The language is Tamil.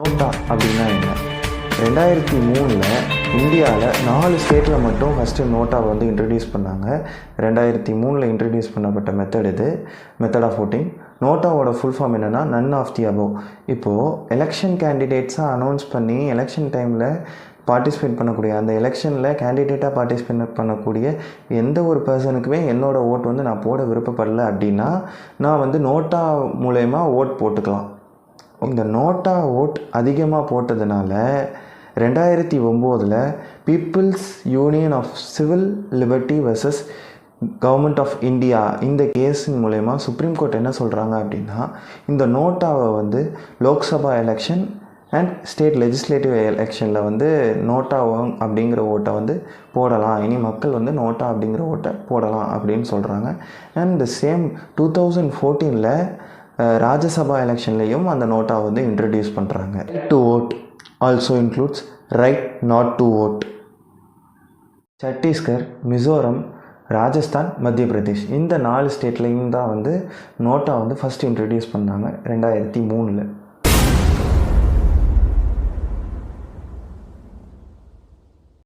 நோட்டா அப்படின்னா என்ன? 2003 இந்தியாவில் 4 ஸ்டேட்டில் மட்டும் ஃபஸ்ட்டு நோட்டாவை வந்து இன்ட்ரடியூஸ் பண்ணாங்க. 2003 இன்ட்ரடியூஸ் பண்ணப்பட்ட மெத்தட் இது, மெத்தட் ஆஃப் voting. நோட்டாவோட ஃபுல் ஃபார்ம் என்னென்னா நன் ஆஃப் தி அபோவ். இப்போது எலெக்ஷன் கேண்டிடேட்ஸாக அனௌன்ஸ் பண்ணி எலெக்ஷன் டைமில் பார்ட்டிசிபேட் பண்ணக்கூடிய அந்த எலெக்ஷனில் கேண்டிடேட்டாக பார்ட்டிசிபேட் பண்ணக்கூடிய எந்த ஒரு பர்சனுக்குமே என்னோடய ஓட் வந்து நான் போட விருப்பப்படலை அப்படின்னா நான் வந்து நோட்டா மூலயமா ஓட் போட்டுக்கலாம். இந்த நோட்டா ஓட் அதிகமாக போட்டதுனால 2009 peoples union of civil liberty versus government of India இந்த கேஸின் மூலயமா சுப்ரீம் கோர்ட் என்ன சொல்கிறாங்க அப்படின்னா, இந்த நோட்டாவை வந்து Lok Sabha election and state legislative எலெக்ஷனில் வந்து நோட்டா அப்படிங்கிற ஓட்டை வந்து போடலாம், இனி மக்கள் வந்து நோட்டா அப்படிங்கிற ஓட்டை போடலாம் அப்படின்னு சொல்கிறாங்க. அண்ட் த சேம் 2014 ராஜ்யசபா எலெக்ஷன்லேயும் அந்த நோட்டா வந்து இன்ட்ரடியூஸ் பண்ணுறாங்க. Right to vote also includes right not to vote. Chhattisgarh, Mizoram, Rajasthan, Madhya Pradesh இந்த 4 ஸ்டேட்லேயும் தான் வந்து நோட்டா வந்து ஃபஸ்ட் இன்ட்ரடியூஸ் பண்ணாங்க 2003.